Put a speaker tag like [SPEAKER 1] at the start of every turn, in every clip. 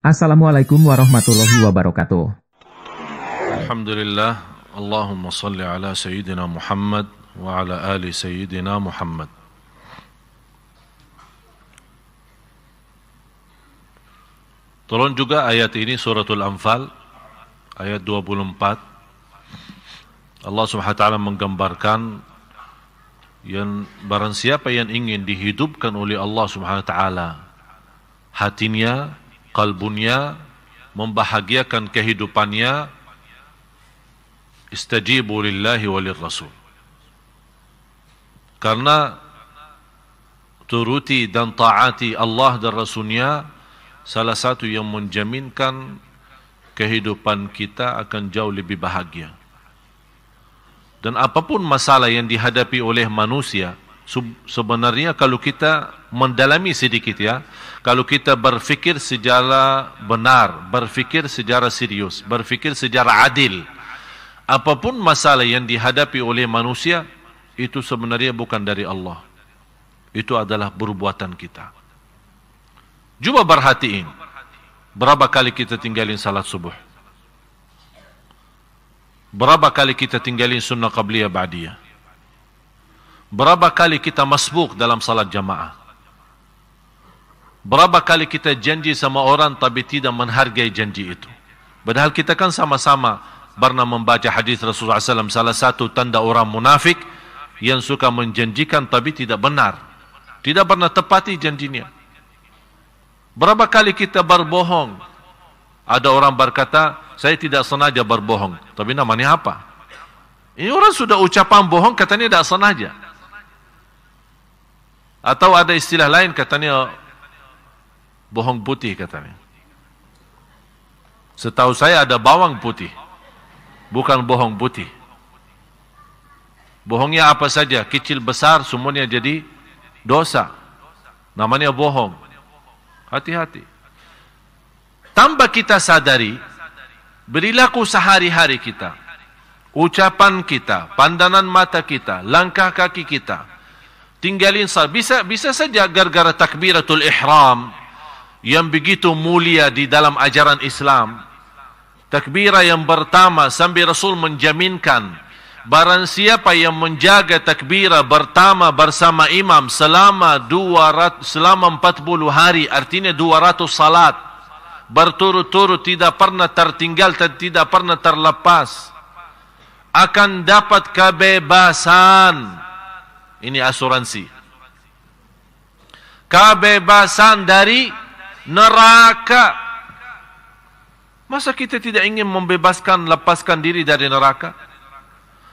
[SPEAKER 1] Assalamualaikum warahmatullahi wabarakatuh.
[SPEAKER 2] Alhamdulillah, Allahumma salli ala Sayyidina Muhammad wa ala ali Sayyidina Muhammad. Tolong juga ayat ini suratul Anfal ayat 24. Allah Subhanahu wa taala menggambarkan yang barang siapa yang ingin dihidupkan oleh Allah Subhanahu wa taala hatinya, kalbunya, membahagiakan kehidupannya, istajibu lillahi walir rasul. Karena turuti dan taati Allah dan Rasulnya salah satu yang menjaminkan kehidupan kita akan jauh lebih bahagia. Dan apapun masalah yang dihadapi oleh manusia, sebenarnya kalau kita mendalami sedikit ya, kalau kita berfikir secara benar, berfikir secara serius, berfikir secara adil, apapun masalah yang dihadapi oleh manusia, itu sebenarnya bukan dari Allah. Itu adalah perbuatan kita. Cuba perhatiin, berapa kali kita tinggalin salat subuh? Berapa kali kita tinggalin sunnah qabliyah ba'diyah? Berapa kali kita masbuk dalam salat jamaah? Berapa kali kita janji sama orang tapi tidak menghargai janji itu? Padahal kita kan sama-sama pernah membaca hadis Rasulullah SAW, salah satu tanda orang munafik yang suka menjanjikan tapi tidak benar, tidak pernah tepati janjinya. Berapa kali kita berbohong? Ada orang berkata, saya tidak sengaja berbohong, tapi namanya apa? Ini orang sudah ucapan bohong, katanya tidak sengaja. Atau ada istilah lain, katanya bohong putih katanya. Setahu saya ada bawang putih, bukan bohong putih. Bohongnya apa saja, kecil besar semuanya jadi dosa. Namanya bohong. Hati-hati. Tanpa kita sadari, perilaku sehari-hari kita, ucapan kita, pandangan mata kita, langkah kaki kita, tinggalin bisa saja gara-gara takbiratul ihram yang begitu mulia di dalam ajaran Islam. Takbirah yang pertama sampai Rasul menjaminkan barang siapa yang menjaga takbirah pertama bersama imam selama 40 hari, artinya 200 salat berturut-turut, tidak pernah tertinggal dan tidak pernah terlepas, akan dapat kebebasan. Ini asuransi. Kebebasan dari neraka. Masa kita tidak ingin lepaskan diri dari neraka?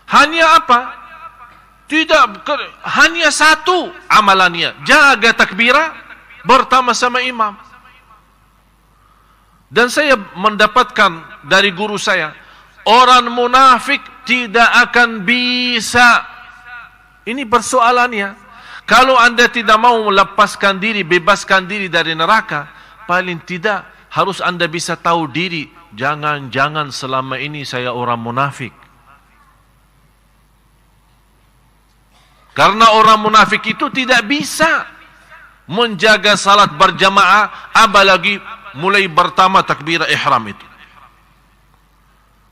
[SPEAKER 2] Hanya apa? Hanya satu amalannya, jaga takbirah bertama sama imam. Dan saya mendapatkan dari guru saya, orang munafik tidak akan bisa. Ini persoalannya. Kalau anda tidak mau melepaskan diri, bebaskan diri dari neraka, paling tidak harus anda bisa tahu diri. Jangan-jangan selama ini saya orang munafik. Karena orang munafik itu tidak bisa menjaga salat berjamaah, apalagi mulai pertama takbirah ihram itu.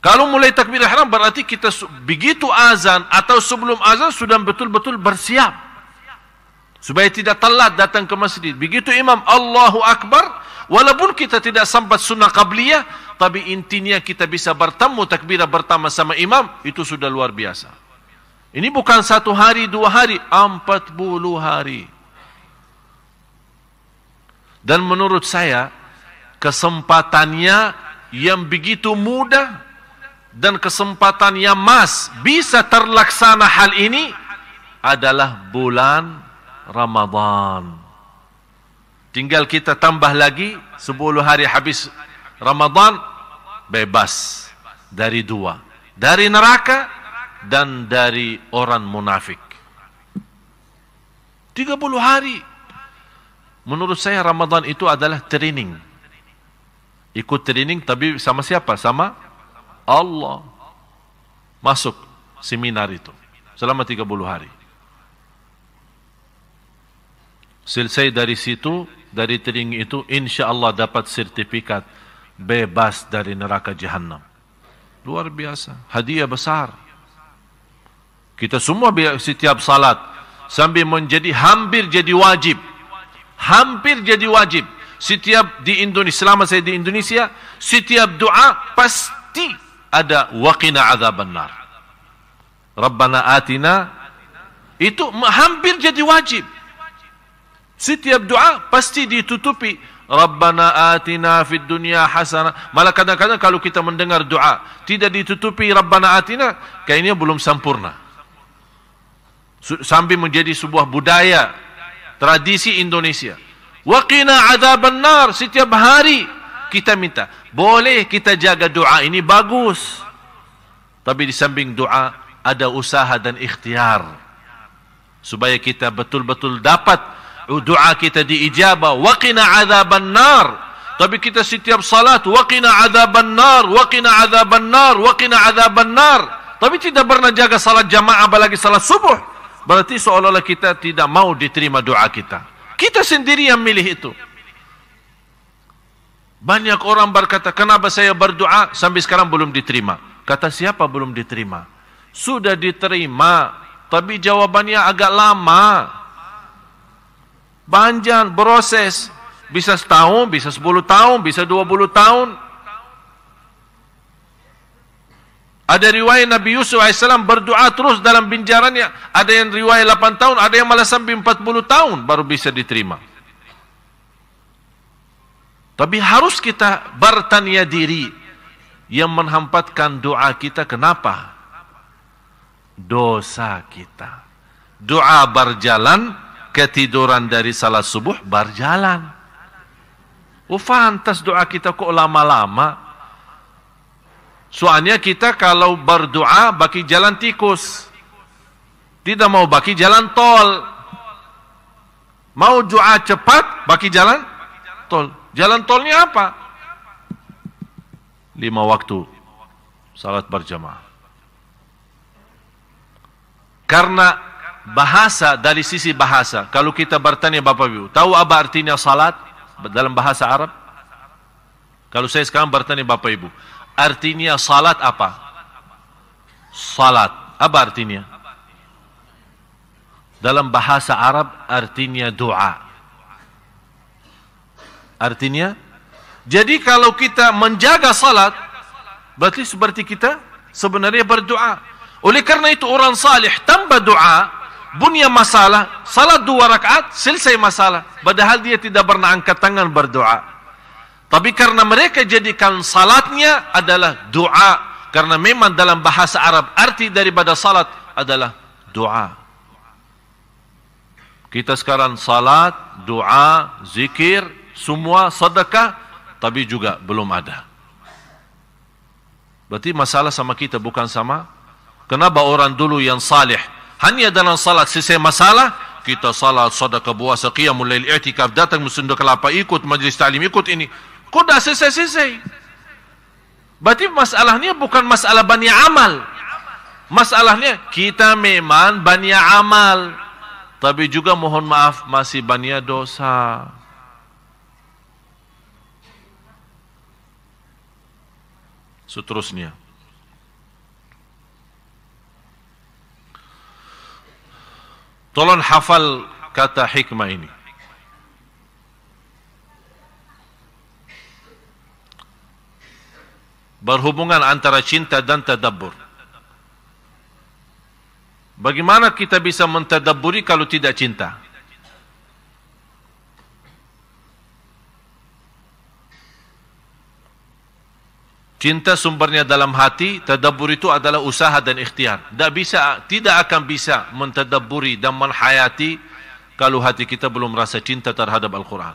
[SPEAKER 2] Kalau mulai takbirah ihram berarti kita begitu azan atau sebelum azan sudah betul-betul bersiap supaya tidak telat datang ke masjid. Begitu imam Allahu Akbar, walaupun kita tidak sampai sunnah qabliyah, tapi intinya kita bisa bertemu takbirah pertama sama imam, itu sudah luar biasa. Ini bukan 1 hari, 2 hari, 40 hari. Dan menurut saya, kesempatannya yang begitu mudah dan kesempatan yang bisa terlaksana hal ini adalah bulan Ramadan. Tinggal kita tambah lagi 10 hari habis Ramadan, bebas dari 2, dari neraka dan dari orang munafik. 30 hari. Menurut saya Ramadan itu adalah training. Ikut training tapi sama siapa? Sama Allah. Masuk seminar itu selama 30 hari. Selesai dari situ dari telinga itu, insya Allah dapat sertifikat bebas dari neraka Jahannam. Luar biasa, hadiah besar. Kita semua setiap salat sambil menjadi hampir jadi wajib. Hampir jadi wajib. Setiap di Indonesia, selama saya di Indonesia, setiap doa pasti ada waqina adzabannar. Rabbana atina, itu hampir jadi wajib. Setiap doa pasti ditutupi Rabbana atina fid dunya hasanah. Malah kadang-kadang kalau kita mendengar doa tidak ditutupi Rabbana atina, kayaknya belum sempurna. Sambil menjadi sebuah budaya, tradisi Indonesia. Waqina adzabannar, setiap hari kita minta. Boleh kita jaga doa ini, bagus. Tapi di samping doa ada usaha dan ikhtiar supaya kita betul-betul dapat doa kita diijabah. Waqina adzabannar. Tapi kita setiap salat waqina adzabannar, waqina adzabannar, waqina adzabannar. Tapi tidak pernah jaga salat jamaah, apalagi salat subuh. Berarti seolah-olah kita tidak mau diterima doa kita. Kita sendiri yang milih itu. Banyak orang berkata, kenapa saya berdoa sampai sekarang belum diterima? Kata siapa belum diterima? Sudah diterima, tapi jawabannya agak lama. Panjang proses. Bisa setahun, bisa 10 tahun, bisa 20 tahun. Ada riwayat Nabi Yusuf AS berdoa terus dalam binjarannya. Ada yang riwayat 8 tahun, ada yang malah sampai 40 tahun baru bisa diterima. Tapi harus kita bertanya diri, yang menghambatkan doa kita kenapa? Dosa kita. Doa berjalan, ketiduran dari salat subuh berjalan. Oh, fantas doa kita kok lama-lama. Soalnya kita kalau berdoa bagi jalan tikus, tidak mau bagi jalan tol. Mau doa cepat bagi jalan tol. Jalan tolnya apa? 5 waktu salat berjamaah. Karena bahasa, dari sisi bahasa, kalau kita bertanya Bapak Ibu, tahu apa artinya salat dalam bahasa Arab? Kalau saya sekarang bertanya Bapak Ibu, artinya salat apa? Salat, apa artinya? Dalam bahasa Arab artinya doa. Artinya, jadi kalau kita menjaga salat, berarti seperti kita sebenarnya berdoa. Oleh karena itu orang salih tanpa doa, punya masalah, salat 2 rakaat, selesai masalah. Padahal dia tidak pernah angkat tangan berdoa. Tapi karena mereka jadikan salatnya adalah doa. Karena memang dalam bahasa Arab, arti daripada salat adalah doa. Kita sekarang salat, doa, zikir, semua sedekah, tapi juga belum ada. Berarti masalah sama kita, bukan sama. Kenapa orang dulu yang salih hanya dalam salat selesai masalah, kita salat, sedekah, puasa, qiyamul lail, i'tikaf, datang masjid kelapa, ikut majlis ta'lim, ikut ini, kok dah selesai-selesai. Berarti masalahnya bukan masalah banyak amal. Masalahnya kita memang banyak amal, tapi juga mohon maaf masih banyak dosa. Seterusnya, tolong hafal kata hikmah ini. Berhubungan antara cinta dan tadabbur. Bagaimana kita bisa mentadabburi kalau tidak cinta? Cinta sumbernya dalam hati, tadabbur itu adalah usaha dan ikhtiar. Tidak akan bisa mentadabburi dan menhayati kalau hati kita belum rasa cinta terhadap Al-Quran.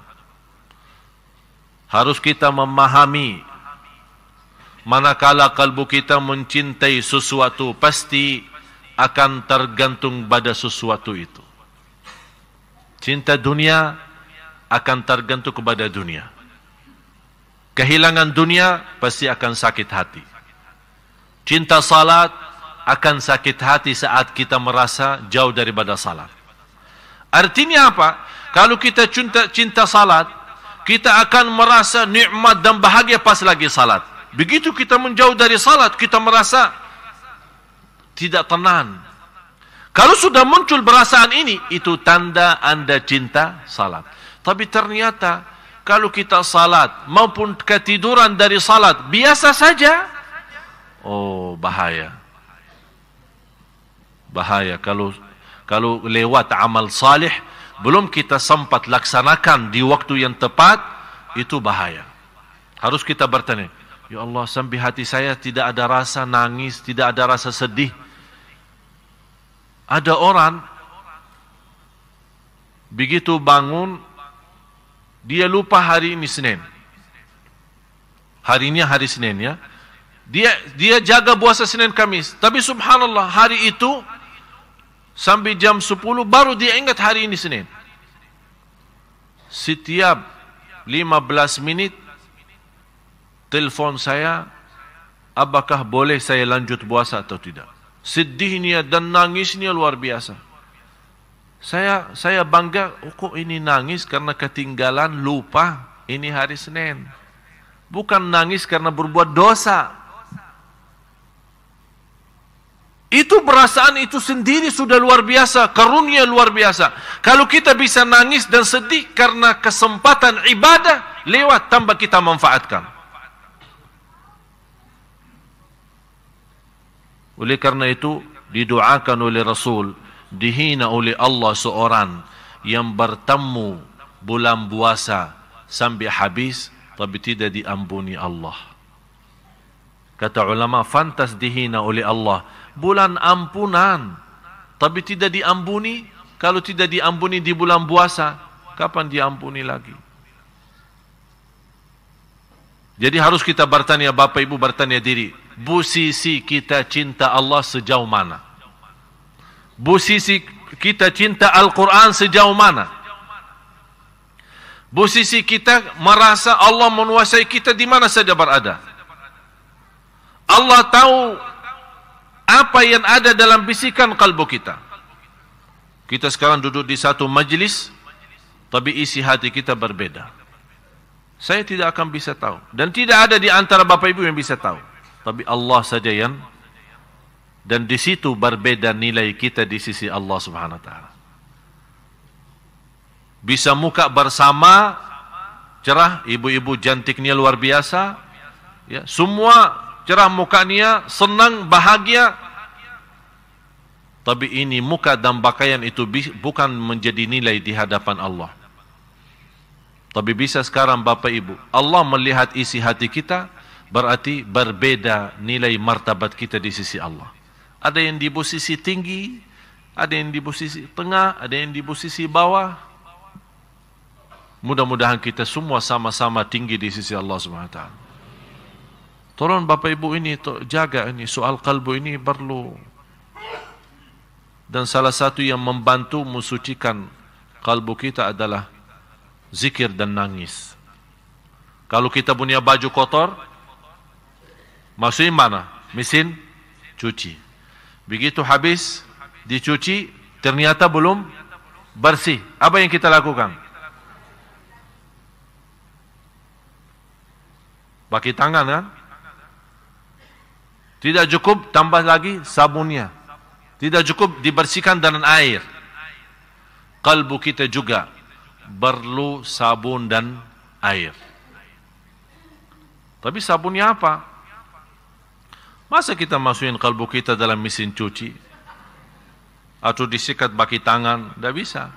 [SPEAKER 2] Harus kita memahami, manakala kalbu kita mencintai sesuatu, pasti akan tergantung pada sesuatu itu. Cinta dunia akan tergantung kepada dunia. Kehilangan dunia pasti akan sakit hati. Cinta salat akan sakit hati saat kita merasa jauh daripada salat. Artinya apa? Kalau kita cinta salat, kita akan merasa nikmat dan bahagia pas lagi salat. Begitu kita menjauh dari salat, kita merasa tidak tenang. Kalau sudah muncul perasaan ini, itu tanda Anda cinta salat. Tapi ternyata kalau kita salat maupun ketiduran dari salat biasa saja, oh bahaya. Bahaya kalau lewat amal salih belum kita sempat laksanakan di waktu yang tepat, itu bahaya. Harus kita bertanya, ya Allah, sampai hati saya tidak ada rasa nangis, tidak ada rasa sedih. Ada orang begitu bangun, dia lupa hari ini Senin. Hari ini hari Senin ya. Dia jaga puasa Senin Kamis, tapi subhanallah hari itu sampai jam 10 baru dia ingat hari ini Senin. Setiap 15 menit telefon saya, apakah boleh saya lanjut puasa atau tidak. Sedihnya dan nangisnya luar biasa. Saya bangga, kok ini nangis karena ketinggalan, lupa ini hari Senin. Bukan nangis karena berbuat dosa. Itu perasaan itu sendiri sudah luar biasa, karunia luar biasa. Kalau kita bisa nangis dan sedih karena kesempatan ibadah lewat, tambah kita manfaatkan. Oleh karena itu didoakan oleh Rasul, dihina oleh Allah seorang yang bertemu bulan puasa sampai habis tapi tidak diampuni Allah. Kata ulama, fantas dihina oleh Allah, bulan ampunan tapi tidak diampuni. Kalau tidak diampuni di bulan puasa, kapan diampuni lagi? Jadi harus kita bertanya, Bapak Ibu bertanya diri, posisi kita cinta Allah sejauh mana? Posisi kita cinta Al-Quran sejauh mana? Posisi kita merasa Allah menguasai kita di mana saja berada. Allah tahu apa yang ada dalam bisikan kalbu kita. Kita sekarang duduk di satu majlis, tapi isi hati kita berbeda. Saya tidak akan bisa tahu. Dan tidak ada di antara Bapak Ibu yang bisa tahu. Tapi Allah saja yang, dan di situ berbeda nilai kita di sisi Allah Subhanahu wa taala. Bisa muka bersama cerah, ibu-ibu cantiknya luar biasa, ya, semua cerah mukanya, senang, bahagia. Tapi ini muka dan pakaian itu bukan menjadi nilai di hadapan Allah. Tapi bisa sekarang Bapak Ibu, Allah melihat isi hati kita, berarti berbeda nilai martabat kita di sisi Allah. Ada yang di posisi tinggi, ada yang di posisi tengah, ada yang di posisi bawah. Mudah-mudahan kita semua sama-sama tinggi di sisi Allah Subhanahu wa taala. Tolong Bapak Ibu ini jaga ini, soal kalbu ini perlu. Dan salah satu yang membantu mensucikan kalbu kita adalah zikir dan nangis. Kalau kita punya baju kotor, masukin mana? Mesin cuci. Begitu habis dicuci, ternyata belum bersih. Apa yang kita lakukan? Pakai tangan kan? Tidak cukup, tambah lagi sabunnya. Tidak cukup dibersihkan dengan air. Kalbu kita juga perlu sabun dan air. Tapi sabunnya apa? Masa kita masukin kalbu kita dalam mesin cuci? Atau disikat pakai tangan? Tidak bisa.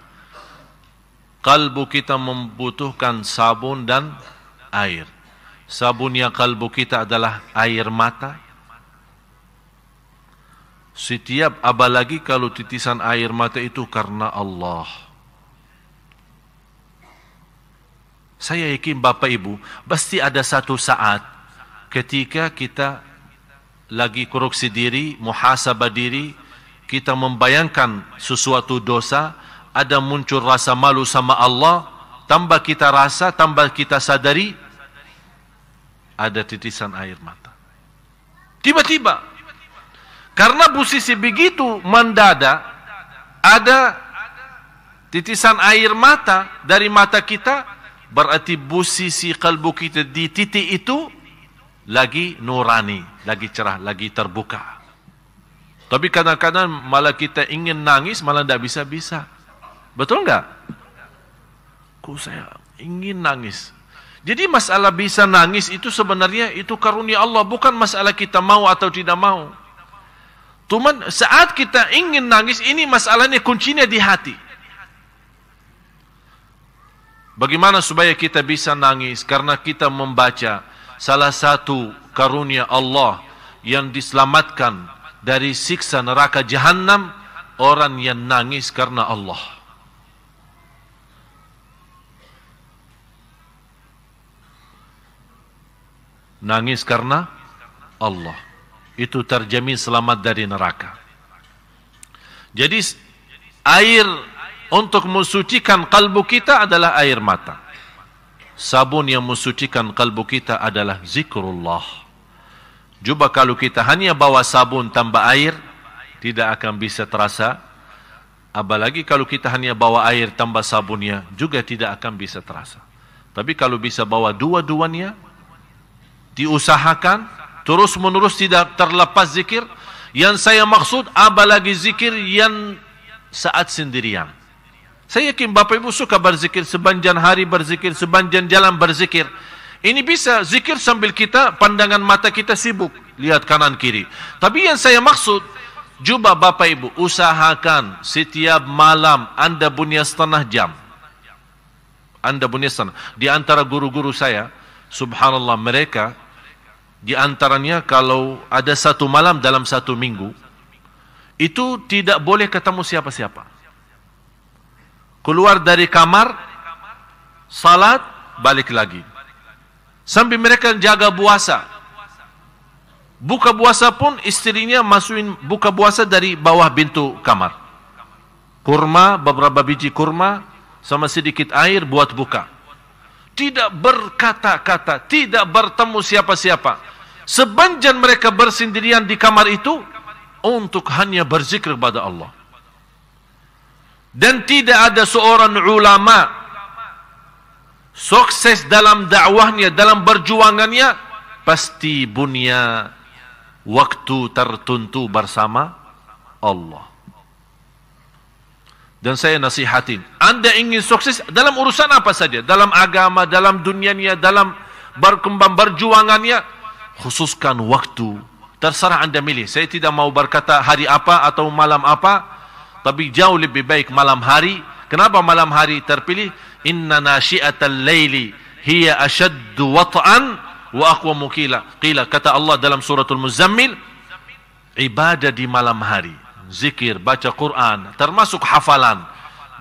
[SPEAKER 2] Kalbu kita membutuhkan sabun dan air. Sabunnya kalbu kita adalah air mata. Setiap, apalagi kalau titisan air mata itu karena Allah. Saya yakin Bapak Ibu, pasti ada satu saat ketika kita lagi koreksi diri, muhasabah diri, kita membayangkan sesuatu dosa, ada muncul rasa malu sama Allah, tambah kita rasa, tambah kita sadari, ada titisan air mata. Tiba-tiba, karena posisi begitu mendadak, ada titisan air mata dari mata kita, berarti posisi kalbu kita di titik itu lagi nurani, lagi cerah, lagi terbuka. Tapi kadang-kadang malah kita ingin nangis, malah tidak bisa-bisa. Betul enggak? Kok saya ingin nangis? Jadi masalah bisa nangis itu sebenarnya itu karunia Allah, bukan masalah kita mau atau tidak mau. Cuman saat kita ingin nangis, ini masalahnya kuncinya di hati. Bagaimana supaya kita bisa nangis? Karena kita membaca salah satu karunia Allah yang diselamatkan dari siksa neraka Jahannam, orang yang nangis karena Allah. Nangis karena Allah, itu terjamin selamat dari neraka. Jadi air untuk mensucikan kalbu kita adalah air mata. Sabun yang mensucikan kalbu kita adalah zikrullah. Coba kalau kita hanya bawa sabun tambah air, tidak akan bisa terasa. Apalagi kalau kita hanya bawa air tambah sabunnya, juga tidak akan bisa terasa. Tapi kalau bisa bawa dua-duanya, diusahakan terus menerus tidak terlepas zikir. Yang saya maksud apalagi zikir yang saat sendirian. Saya yakin Bapak Ibu suka berzikir, sepanjang hari berzikir, sepanjang jalan berzikir. Ini bisa zikir sambil kita pandangan mata kita sibuk lihat kanan kiri. Tapi yang saya maksud, coba Bapak Ibu usahakan setiap malam Anda punya setengah jam. Anda punya setengah. Di antara guru-guru saya, subhanallah, mereka di antaranya kalau ada satu malam dalam satu minggu, itu tidak boleh ketemu siapa-siapa. Keluar dari kamar, salat, balik lagi. Sambil mereka jaga puasa. Buka puasa pun istrinya masukin buka puasa dari bawah pintu kamar. Kurma, beberapa biji kurma, sama sedikit air buat buka. Tidak berkata-kata, tidak bertemu siapa-siapa. Sepanjang mereka bersendirian di kamar itu, untuk hanya berzikir kepada Allah. Dan tidak ada seorang ulama sukses dalam dakwahnya, dalam berjuangannya, pasti punya waktu tertentu bersama Allah. Dan saya nasihatin, Anda ingin sukses dalam urusan apa saja, dalam agama, dalam dunianya, dalam berkembang berjuangannya, khususkan waktu. Terserah Anda milih. Saya tidak mau berkata hari apa atau malam apa, tapi jauh lebih baik malam hari. Kenapa malam hari terpilih? Inna nasyi'atal laili hiya ashaddu wat'an wa aqwamu qila. Kata Allah dalam suratul Muzammil, ibadah di malam hari, zikir, baca Quran, termasuk hafalan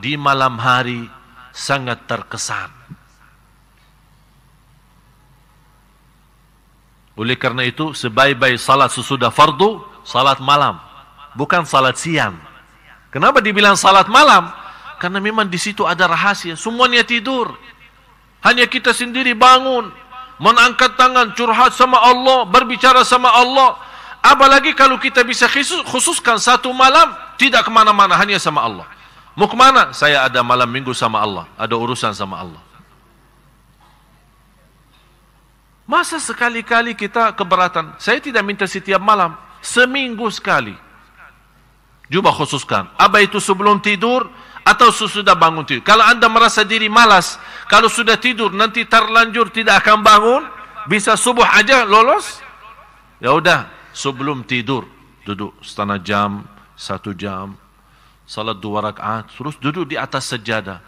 [SPEAKER 2] di malam hari sangat terkesan. Oleh karena itu, sebaik-baik salat sesudah fardu, salat malam, bukan salat siang. Kenapa dibilang salat malam? Karena memang di situ ada rahasia. Semuanya tidur. Hanya kita sendiri bangun, mengangkat tangan, curhat sama Allah, berbicara sama Allah. Apalagi kalau kita bisa khususkan satu malam, tidak kemana-mana, hanya sama Allah. Mau kemana? Saya ada malam minggu sama Allah, ada urusan sama Allah. Masa sekali-kali kita keberatan? Saya tidak minta setiap malam, seminggu sekali. Coba khususkan. Apa itu sebelum tidur atau sesudah bangun tidur? Kalau Anda merasa diri malas, kalau sudah tidur nanti terlanjur tidak akan bangun, bisa subuh aja lolos. Ya udah, sebelum tidur duduk setengah jam, 1 jam, salat 2 rakaat, terus duduk di atas sajadah,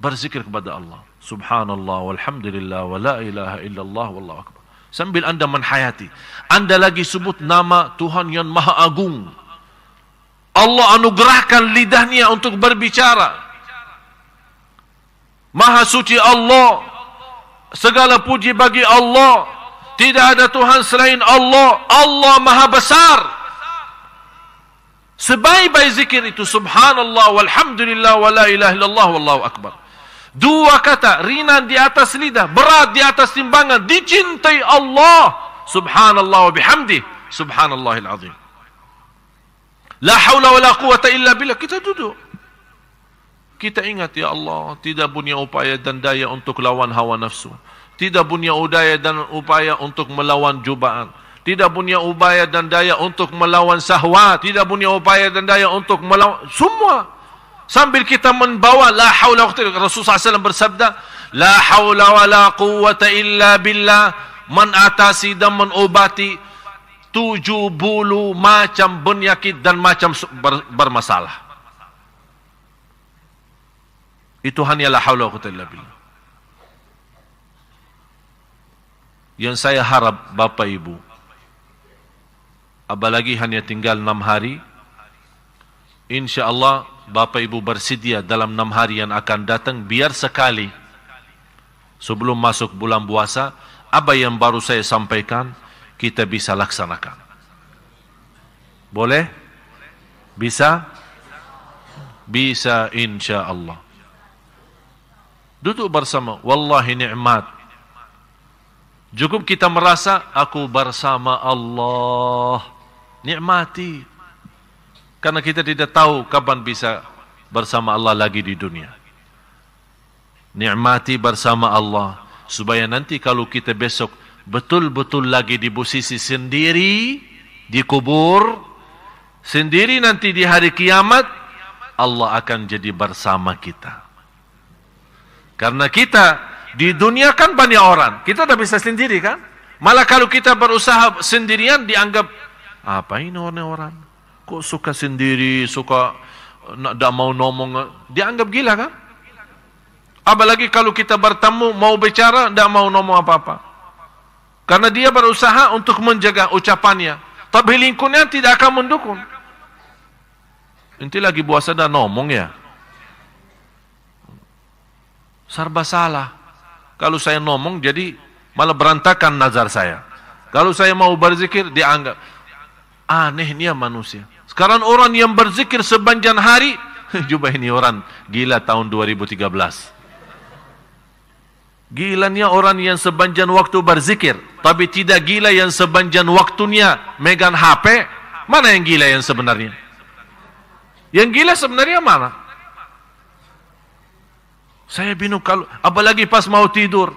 [SPEAKER 2] berzikir kepada Allah. Subhanallah, walhamdulillah, wa la ilaha illallah, wallahu akbar. Sambil Anda menhayati, Anda lagi sebut nama Tuhan yang Maha Agung. Allah anugerahkan lidahnya untuk berbicara. Maha suci Allah, segala puji bagi Allah, tidak ada Tuhan selain Allah. Allah Maha besar. Sebaik-baik zikir itu subhanallah, walhamdulillah, wa la ilaha illallah, wallahu akbar. 2 kata ringan di atas lidah, berat di atas timbangan, dicintai Allah. Subhanallah wa bihamdih, subhanallahil azim. La haula wa la quwata illa billah. Kita duduk. Kita ingat, ya Allah, tidak punya upaya dan daya untuk lawan hawa nafsu. Tidak punya upaya dan upaya untuk melawan cubaan. Tidak punya upaya dan daya untuk melawan syahwat. Tidak punya upaya dan daya untuk melawan semua. Sambil kita membawa la haula wa la quwwata, Rasulullah SAW bersabda, la haula wa la quwwata illa billah, mengatasi dan menobati 70 macam penyakit dan macam bermasalah. Itu hanya la haula wa quwwata illa billah. Yang saya harap Bapak Ibu, apalagi hanya tinggal 6 hari, insya-Allah Bapak Ibu bersedia dalam 6 hari yang akan datang, biar sekali sebelum masuk bulan puasa, apa yang baru saya sampaikan kita bisa laksanakan. Boleh? Bisa? Bisa, insya Allah. Duduk bersama, wallahi nikmat. Cukup kita merasa aku bersama Allah, nikmati. Karena kita tidak tahu kapan bisa bersama Allah lagi di dunia. Nikmati bersama Allah, supaya nanti kalau kita besok betul-betul lagi di posisi sendiri, di kubur, sendiri nanti di hari kiamat, Allah akan jadi bersama kita. Karena kita di dunia kan banyak orang, kita tak bisa sendiri kan? Malah kalau kita berusaha sendirian dianggap, apa ini orang-orang? Kok suka sendiri, suka tak mau ngomong, dianggap gila kan? Apalagi kalau kita bertemu, mau bicara, tak mau ngomong apa-apa. Karena dia berusaha untuk menjaga ucapannya, tapi lingkungan tidak akan mendukung. Nanti lagi puasa dah ngomong ya. Serba salah. Kalau saya ngomong jadi malah berantakan nazar saya. Kalau saya mau berzikir dianggap aneh ni manusia. Sekarang orang yang berzikir sepanjang hari, coba ini orang gila tahun 2013. Gilanya orang yang sepanjang waktu berzikir, tapi tidak gila yang sepanjang waktunya megang HP. Mana yang gila yang sebenarnya? Yang gila sebenarnya mana? Saya bingung kalau, apalagi pas mau tidur.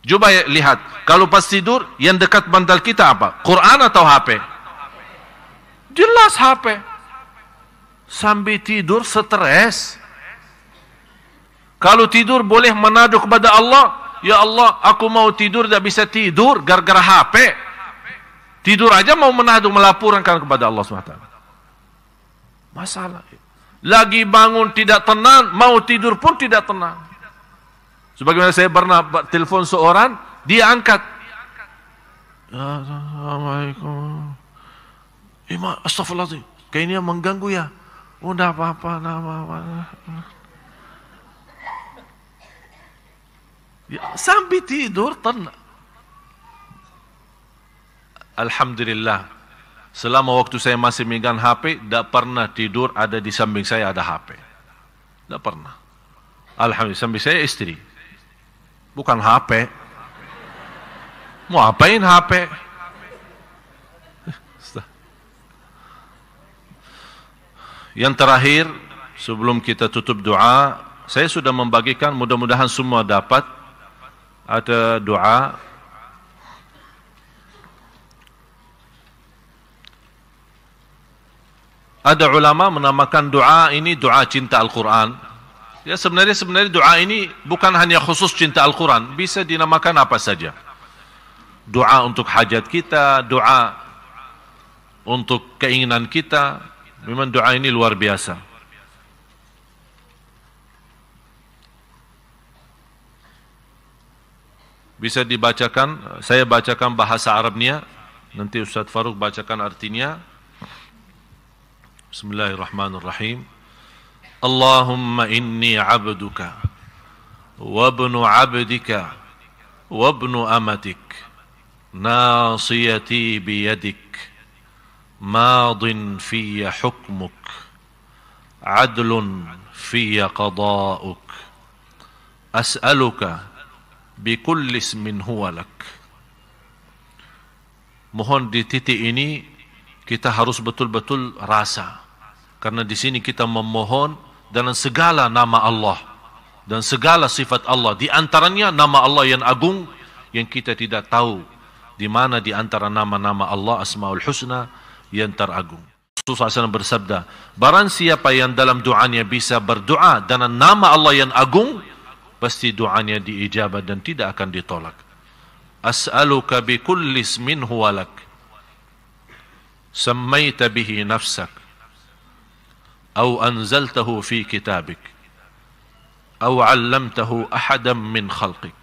[SPEAKER 2] Coba lihat, kalau pas tidur, yang dekat bantal kita apa? Quran atau HP? Jelas HP. Sambil tidur stres. Kalau tidur boleh menadu kepada Allah, ya Allah, aku mau tidur, tak bisa tidur, gara-gara HP. Tidur aja mau menadu, melaporkan kepada Allah SWT. Masalah. Lagi bangun tidak tenang, mau tidur pun tidak tenang. Sebagaimana saya pernah telepon seorang, dia angkat. Assalamualaikum. Astagfirullahaladzim. Kayaknya mengganggu ya. Udah apa-apa. Ya, sampai tidur tenang. Alhamdulillah. Selama waktu saya masih megang HP, tak pernah tidur ada di samping saya ada HP. Tak pernah. Alhamdulillah, samping saya istri. Bukan HP. Mau apain HP? Yang terakhir, sebelum kita tutup doa, saya sudah membagikan, mudah-mudahan semua dapat. Ada doa. Ada ulama menamakan doa ini doa cinta Al-Quran. Ya sebenarnya doa ini bukan hanya khusus cinta Al-Quran, bisa dinamakan apa saja. Doa untuk hajat kita, doa untuk keinginan kita. Memang doa ini luar biasa. Bisa dibacakan, saya bacakan bahasa Arabnya, nanti Ustaz Faruk bacakan artinya. Bismillahirrahmanirrahim. Allahumma inni abduka wa ibnu abdika wa ibnu amatik nasiyati biyadik madin fiyya hukmuk adlun fiyya qada'uk as'aluka bikulli ismin huwa lak. Mohon di titik ini kita harus betul-betul rasa, karena di sini kita memohon dengan segala nama Allah dan segala sifat Allah. Di antaranya nama Allah yang agung yang kita tidak tahu di mana di antara nama-nama Allah Asmaul Husna yang teragung. Rasulullah SAW bersabda, barang siapa yang dalam doanya bisa berdoa dengan nama Allah yang agung, pasti doanya diijabah dan tidak akan ditolak. As'aluka bi kulli ismin huwa lak sammaita bihi nafsak أو أنزلته في كتابك أو علمته أحدا من خلقك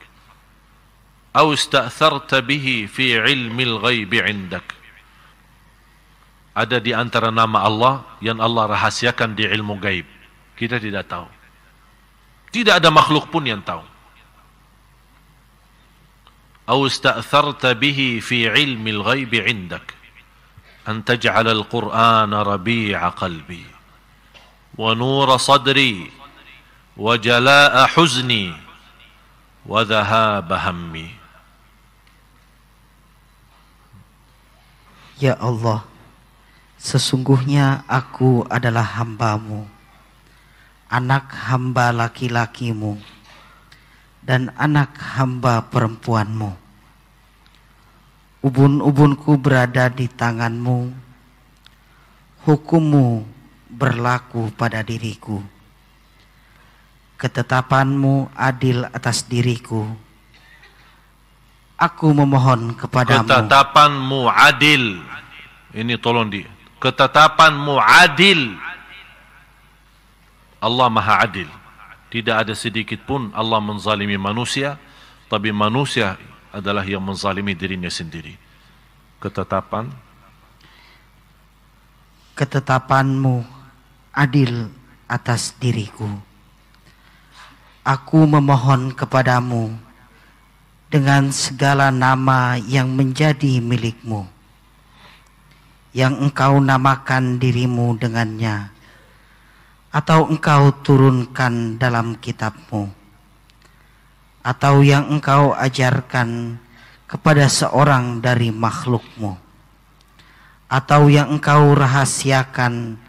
[SPEAKER 2] أو استأثرت به في علم الغيب عندك. Ada di antara nama Allah yang Allah rahasiakan di ilmu gaib. Kita tidak tahu. Tidak ada makhluk pun yang tahu. أو استأثرت به في علم الغيب عندك أن تجعل القرآن ربيع قلبي ونور صدري وجلاء حزني وذهاب همي.
[SPEAKER 3] Ya Allah, sesungguhnya aku adalah hamba-Mu, anak hamba laki-laki-Mu, dan anak hamba perempuan-Mu. Ubun-ubunku berada di tangan-Mu, hukum-Mu berlaku pada diriku. Ketetapan-Mu adil atas diriku. Aku memohon kepadamu.
[SPEAKER 2] Ketetapan-Mu adil. Ini tolong ketetapan-Mu adil. Allah Maha Adil. Tidak ada sedikit pun Allah menzalimi manusia, tapi manusia adalah yang menzalimi dirinya sendiri.
[SPEAKER 3] Ketetapan-Mu adil atas diriku. Aku memohon kepadamu dengan segala nama yang menjadi milik-Mu, yang Engkau namakan dirimu dengannya, atau Engkau turunkan dalam kitab-Mu, atau yang Engkau ajarkan kepada seorang dari makhluk-Mu, atau yang Engkau rahasiakan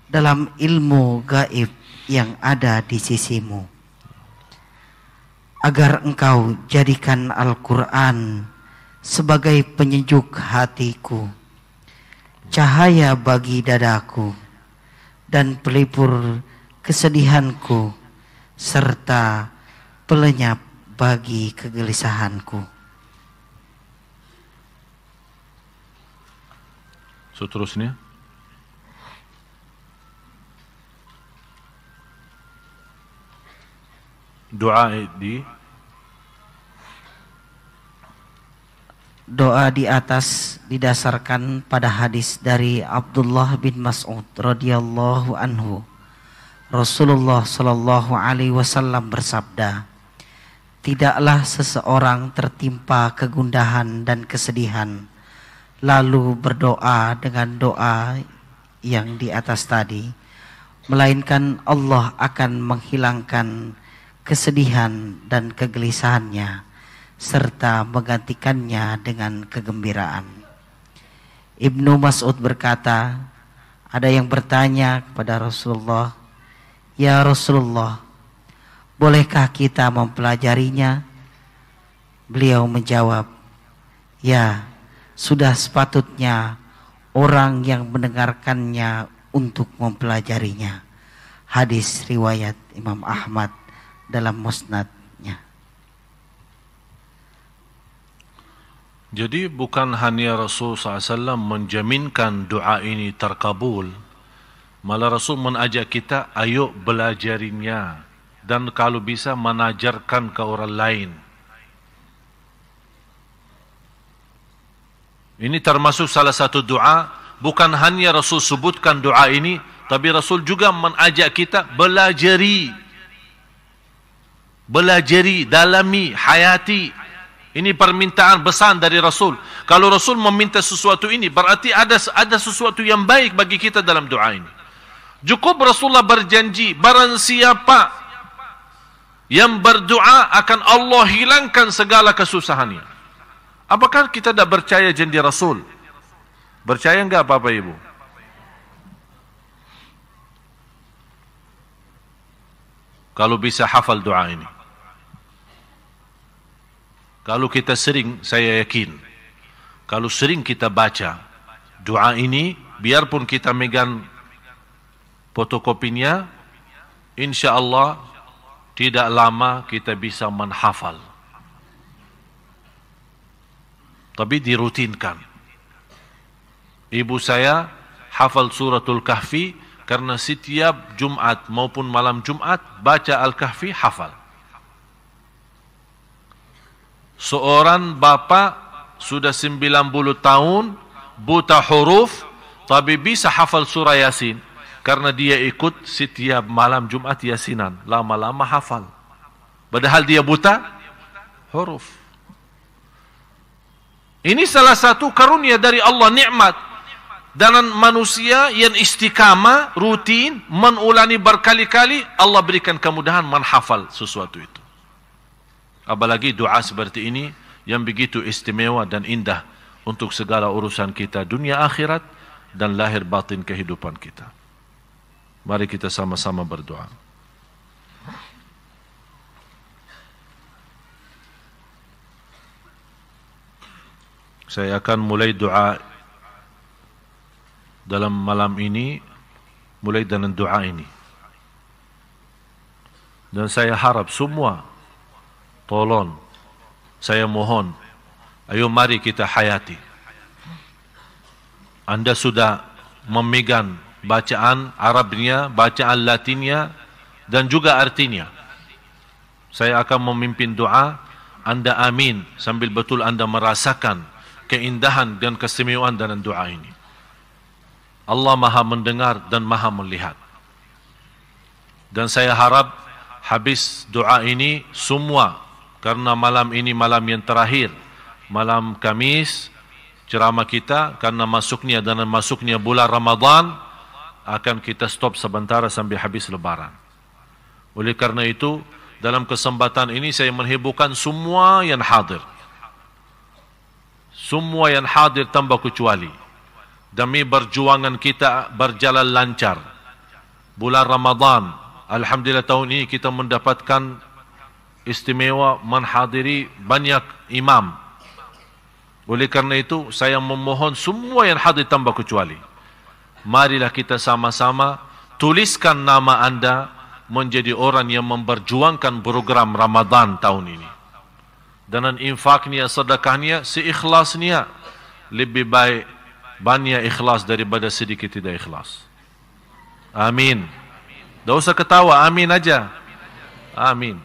[SPEAKER 3] dalam ilmu gaib yang ada di sisi-Mu, agar Engkau jadikan Al-Quran sebagai penyejuk hatiku, cahaya bagi dadaku, dan pelipur kesedihanku, serta pelenyap bagi kegelisahanku.
[SPEAKER 2] Seterusnya, doa
[SPEAKER 3] di atas didasarkan pada hadis dari Abdullah bin Mas'ud radhiyallahu anhu. Rasulullah sallallahu alaihi wasallam bersabda, tidaklah seseorang tertimpa kegundahan dan kesedihan lalu berdoa dengan doa yang di atas tadi, melainkan Allah akan menghilangkan kesedihan dan kegelisahannya serta menggantikannya dengan kegembiraan. Ibnu Mas'ud berkata, ada yang bertanya kepada Rasulullah, "Ya Rasulullah, bolehkah kita mempelajarinya?" Beliau menjawab, "Ya, sudah sepatutnya orang yang mendengarkannya untuk mempelajarinya." Hadis riwayat Imam Ahmad dalam musnadnya.
[SPEAKER 2] Jadi bukan hanya Rasul SAW menjaminkan doa ini terkabul, malah Rasul mengajak kita, ayo belajarinya, dan kalau bisa mengajarkan ke orang lain. Ini termasuk salah satu doa. Bukan hanya Rasul sebutkan doa ini, tapi Rasul juga mengajak kita belajari, dalami, hayati. Ini permintaan besar dari Rasul. Kalau Rasul meminta sesuatu ini, berarti ada sesuatu yang baik bagi kita dalam doa ini. Cukup Rasulullah berjanji, barang siapa yang berdoa akan Allah hilangkan segala kesusahannya. Apakah kita tidak percaya janji Rasul? Percaya enggak Bapak Ibu? kalau bisa hafal doa ini. Kalau kita sering, saya yakin, kalau sering kita baca doa ini, biarpun kita megang fotokopinya, insya-Allah tidak lama kita bisa menghafal. Tapi dirutinkan. Ibu saya hafal suratul Kahfi karena setiap Jumat maupun malam Jumat baca Al-Kahfi hafal. Seorang bapa sudah 90 tahun, buta huruf, tapi bisa hafal surah Yasin karena dia ikut setiap malam Jumat Yasinan, lama-lama hafal. Padahal dia buta huruf. Ini salah satu karunia dari Allah, nikmat. Dan manusia yang istiqamah, rutin, mengulangi berkali-kali, Allah berikan kemudahan menghafal sesuatu itu. Apalagi doa seperti ini yang begitu istimewa dan indah untuk segala urusan kita dunia akhirat dan lahir batin kehidupan kita. Mari kita sama-sama berdoa. Saya akan mulai doa dalam malam ini, mulai dengan doa ini. Dan saya harap semua, tolong, saya mohon, ayo mari kita hayati. Anda sudah memegang bacaan Arabnya, bacaan Latinnya, dan juga artinya. Saya akan memimpin doa, Anda amin, sambil betul Anda merasakan keindahan dan keistimewaan dalam doa ini. Allah maha mendengar dan maha melihat. Dan saya harap habis doa ini semua, karena malam ini malam yang terakhir, malam Kamis, ceramah kita, karena masuknya bulan Ramadan, akan kita stop sebentar sampai habis Lebaran. Oleh karena itu, dalam kesempatan ini saya menghibaukan semua yang hadir. Semua yang hadir tanpa kecuali. Demi perjuangan kita berjalan lancar. Bulan Ramadan, alhamdulillah tahun ini kita mendapatkan istimewa menghadiri banyak imam. Oleh karena itu, saya memohon semua yang hadir tanpa kecuali, marilah kita sama-sama tuliskan nama Anda menjadi orang yang memperjuangkan program Ramadan tahun ini. Dan infaknya, sedekahnya, seikhlasnya, lebih baik banyak ikhlas daripada sedikit tidak ikhlas. Amin. Tak usah ketawa, amin aja. Amin.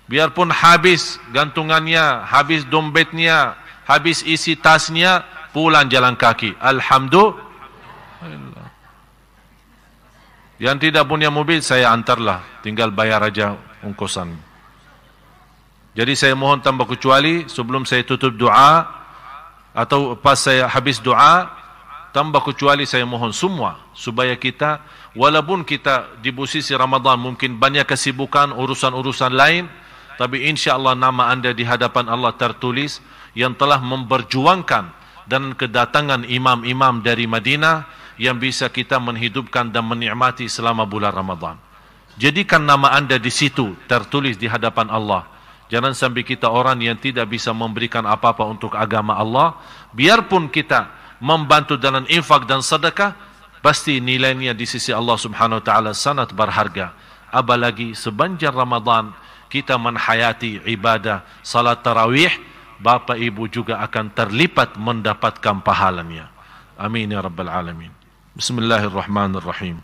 [SPEAKER 2] Biarpun habis gantungannya, habis dompetnya, habis isi tasnya, pulang jalan kaki. Alhamdulillah. Yang tidak punya mobil, saya antarlah. Tinggal bayar aja ongkosan. Jadi saya mohon tanpa kecuali, sebelum saya tutup doa, atau pas saya habis doa, tanpa kecuali saya mohon semua, supaya kita, walaupun kita di posisi Ramadan mungkin banyak kesibukan, urusan-urusan lain, tapi insya-Allah nama Anda di hadapan Allah tertulis yang telah memperjuangkan dan kedatangan imam-imam dari Madinah yang bisa kita menghidupkan dan menikmati selama bulan Ramadan. Jadikan nama Anda di situ tertulis di hadapan Allah. Jangan sampai kita orang yang tidak bisa memberikan apa-apa untuk agama Allah. Biarpun kita membantu dalam infak dan sedekah, pasti nilainya di sisi Allah Subhanahu wa taala sangat berharga. Apalagi sepanjang Ramadan kita menhayati ibadah salat tarawih, Bapak Ibu juga akan terlipat mendapatkan pahalanya. Amin ya rabbal alamin. Bismillahirrahmanirrahim.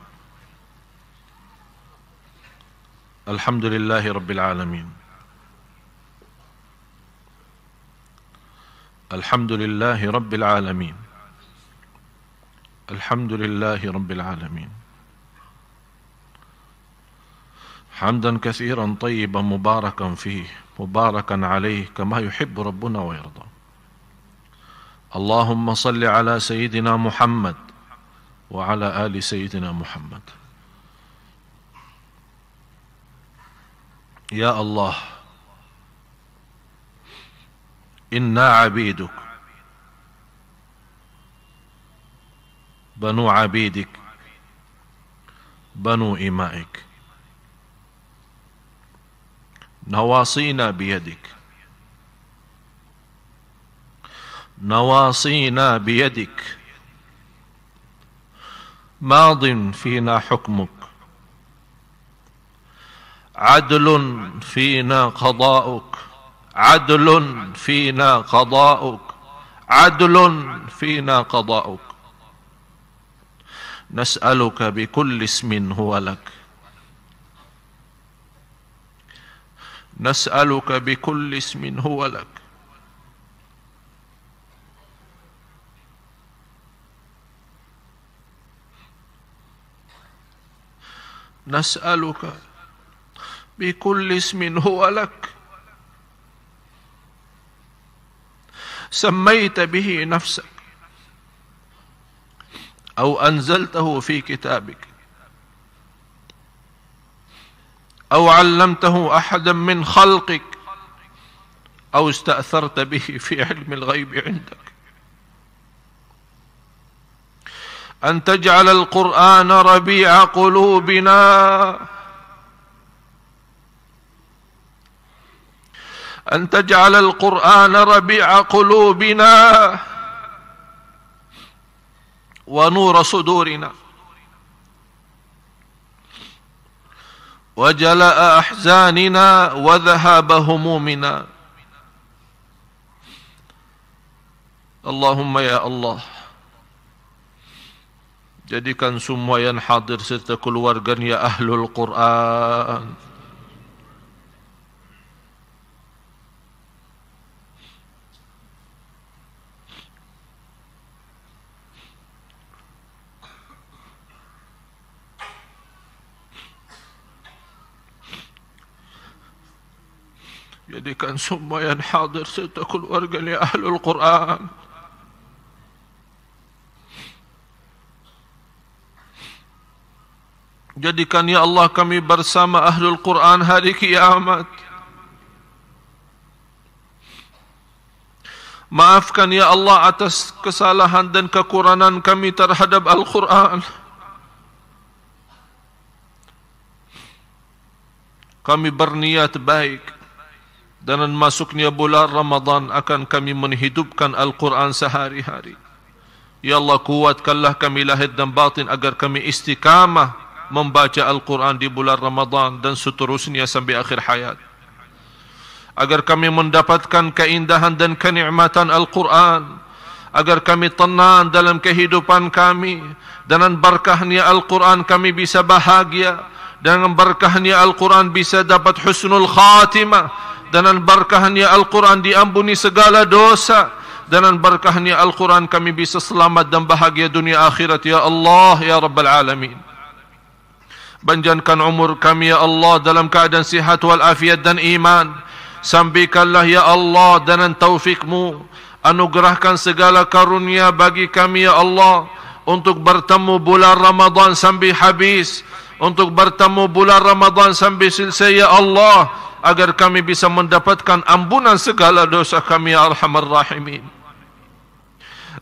[SPEAKER 2] Alhamdulillahi rabbil alamin. Alhamdulillahi rabbil alamin. Alhamdulillahi rabbil alamin. Hamdan katsiran tayyiban mubarakan fihi, mubarakan alaihi kama yuhibbu rabbuna wa yarda. Allahumma salli ala sayyidina Muhammad wa ala ali sayyidina Muhammad. Ya Allah, inna abiduk, banu abidik, banu imaik. نواصينا بيدك، نواصينا بيدك، ماض فينا حكمك، عدل فينا قضاؤك، عدل فينا قضاؤك، عدل فينا قضاؤك. نسألك بكل اسم هو لك، نسألك بكل اسم هو لك، نسألك بكل اسم هو لك سميت به نفسك أو أنزلته في كتابك أو علمته أحدا من خلقك أو استأثرت به في علم الغيب عندك، أن تجعل القرآن ربيع قلوبنا، أن تجعل القرآن ربيع قلوبنا ونور صدورنا وجلاء أحزاننا وذهاب همومنا. اللهم ya Allah, jadikan semua yang hadir serta keluarganya ahlul Quran. Jadikan semua yang hadir serta keluarganya ahlul Quran. Jadikan ya Allah kami bersama ahlul Quran hari kiamat. Maafkan ya Allah atas kesalahan dan kekurangan kami terhadap Al-Quran. Kami berniat baik, dan masuknya bulan Ramadan akan kami menghidupkan Al-Quran sehari-hari. Ya Allah, kuatkanlah kami lahir dan batin agar kami istiqamah membaca Al-Quran di bulan Ramadan dan seterusnya sampai akhir hayat. Agar kami mendapatkan keindahan dan kenikmatan Al-Quran, agar kami tenang dalam kehidupan kami. Dengan berkahnya Al-Quran kami bisa bahagia, dengan berkahnya Al-Quran bisa dapat husnul khatimah, dengan berkahnya Al-Quran diampuni segala dosa, dengan berkahnya Al-Quran kami bisa selamat dan bahagia dunia akhirat. Ya Allah, ya Rabbal Alamin, panjangkan umur kami ya Allah dalam keadaan sihat wal afiat dan iman. Sampaikanlah ya Allah dengan taufik-Mu, anugerahkan segala karunia bagi kami ya Allah untuk bertemu bulan Ramadan sampai habis, untuk bertemu bulan Ramadan sampai selesai ya Allah, agar kami bisa mendapatkan ampunan segala dosa kami ya Arhamar Rahimin.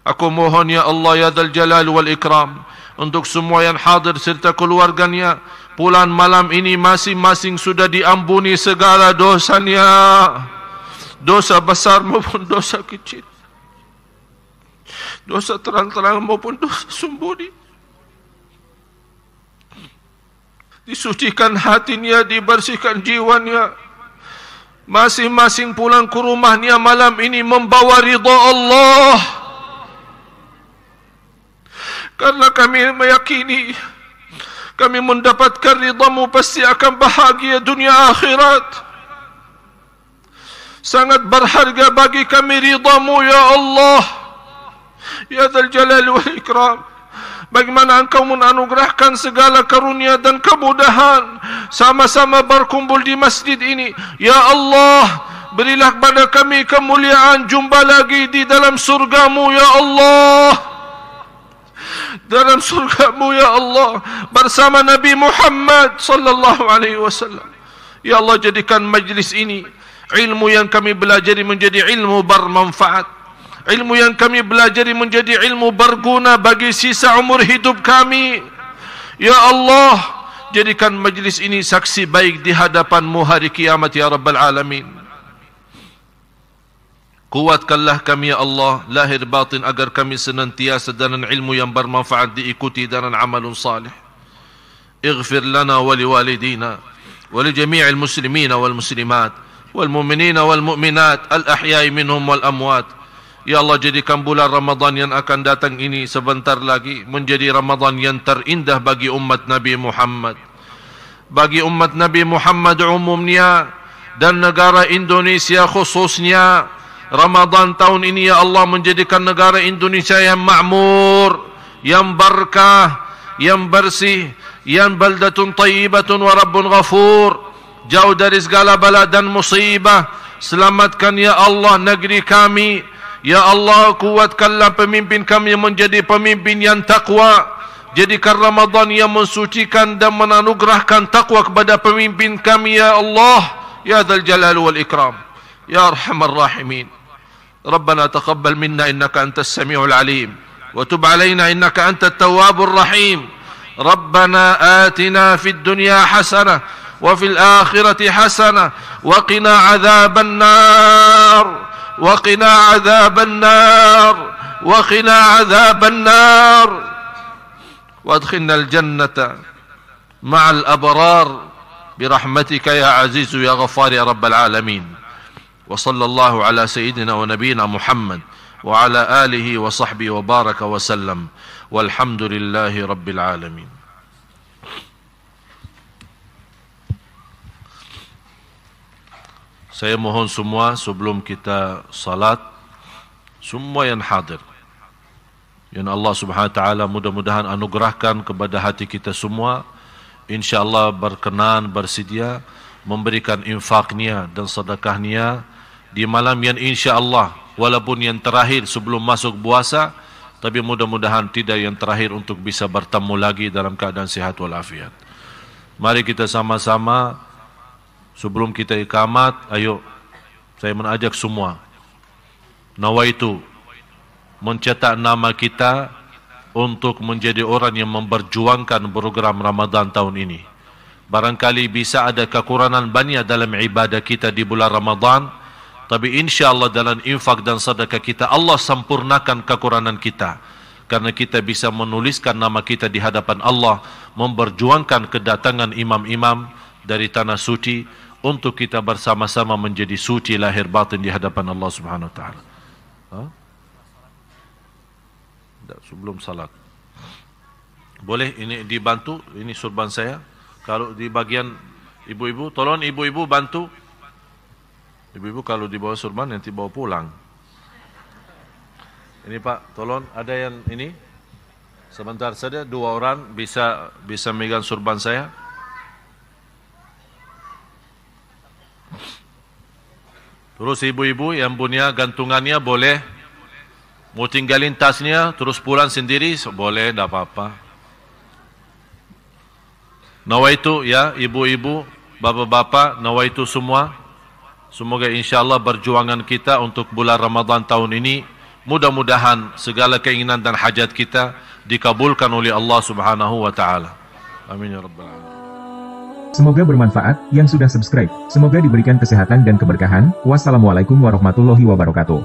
[SPEAKER 2] Aku mohon ya Allah ya Dzal Jalal wal Ikram, untuk semua yang hadir serta keluarganya, bulan malam ini masing-masing sudah diampuni segala dosanya, dosa besar maupun dosa kecil, dosa terang-terang maupun dosa sembunyi. Disucikan hatinya, dibersihkan jiwanya, masing-masing pulang ke rumahnya malam ini membawa ridha Allah. Karena kami meyakini kami mendapatkan ridha-Mu pasti akan bahagia dunia akhirat. Sangat berharga bagi kami ridha-Mu ya Allah, ya Dzal Jalal wal Ikram. Bagaimana Engkau menganugerahkan segala karunia dan kemudahan sama-sama berkumpul di masjid ini. Ya Allah, berilah kepada kami kemuliaan jumpa lagi di dalam surga-Mu ya Allah, dalam surga-Mu ya Allah, bersama Nabi Muhammad sallallahu alaihi wasallam. Ya Allah, jadikan majlis ini, ilmu yang kami belajari menjadi ilmu bermanfaat, ilmu yang kami belajari menjadi ilmu berguna bagi sisa umur hidup kami. Ya Allah, jadikan majlis ini saksi baik di hadapan-Mu hari kiamat ya Rabbal Alamin. Kuatkanlah kami ya Allah lahir batin agar kami senantiasa dengan ilmu yang bermanfaat diikuti dengan amalun salih. Ighfir lana wa liwalidina wa li jami'il muslimina wal muslimat wal mu'minina wal mu'minat al ahya'i minhum wal amwat. Ya Allah, jadikan bulan Ramadan yang akan datang ini sebentar lagi menjadi Ramadan yang terindah bagi umat Nabi Muhammad. Bagi umat Nabi Muhammad umumnya dan negara Indonesia khususnya, Ramadan tahun ini ya Allah menjadikan negara Indonesia yang makmur, yang berkah, yang bersih, yang baldatun tayyibatun wa rabbun ghafur, jauh dari segala bala dan musibah. Selamatkan ya Allah negeri kami. Ya Allah, kuatkanlah pemimpin kami menjadi pemimpin yang takwa. Jadikan Ramadan yang mensucikan dan menanugerahkan takwa kepada pemimpin kami ya Allah, ya Dzal Jalal wal Ikram, ya Arhamar Rahimin. Rabbana taqabbal minna innaka antas samiul alim wa tub alaina innaka antat tawwabur rahim. Rabbana atina fid dunya hasanah wa fil akhirati hasanah wa qina adzaban nar. وقنا عذاب النار وقنا عذاب النار وادخلنا الجنة مع الأبرار برحمتك يا عزيز يا غفار يا رب العالمين. وصلى الله على سيدنا ونبينا محمد وعلى آله وصحبه وبارك وسلم والحمد لله رب العالمين. Saya mohon semua sebelum kita salat, semua yang hadir, yang Allah Subhanahu wa taala mudah-mudahan anugerahkan kepada hati kita semua, insya-Allah berkenan bersedia memberikan infaknya dan sedekahnya di malam yang insya-Allah walaupun yang terakhir sebelum masuk puasa, tapi mudah-mudahan tidak yang terakhir untuk bisa bertemu lagi dalam keadaan sehat walafiat. Mari kita sama-sama sebelum kita iqamat, ayo saya mengajak semua, nawaitu mencetak nama kita untuk menjadi orang yang memperjuangkan program Ramadan tahun ini. Barangkali bisa ada kekurangan banyak dalam ibadah kita di bulan Ramadan, tapi insya-Allah dalam infak dan sedekah kita Allah sempurnakan kekurangan kita, karena kita bisa menuliskan nama kita di hadapan Allah, memperjuangkan kedatangan imam-imam dari tanah suci untuk kita bersama-sama menjadi suci lahir batin di hadapan Allah Subhanahu wa taala. Sebelum salat. Boleh ini dibantu, ini surban saya. Kalau di bagian ibu-ibu, tolong ibu-ibu bantu. Ibu-ibu kalau dibawa surban nanti bawa pulang. Ini Pak, tolong ada yang ini. Sebentar saja, 2 orang bisa megang surban saya. Terus ibu-ibu yang punya gantungannya boleh, mau tinggalin tasnya terus pulang sendiri boleh, tidak apa-apa. Nawaitu ya ibu-ibu, bapak-bapak, nawaitu semua. Semoga insya-Allah perjuangan kita untuk bulan Ramadan tahun ini mudah-mudahan segala keinginan dan hajat kita dikabulkan oleh Allah Subhanahu wa taala. Amin ya rabbal alamin.
[SPEAKER 1] Semoga bermanfaat yang sudah subscribe. Semoga diberikan kesehatan dan keberkahan. Wassalamualaikum warahmatullahi wabarakatuh.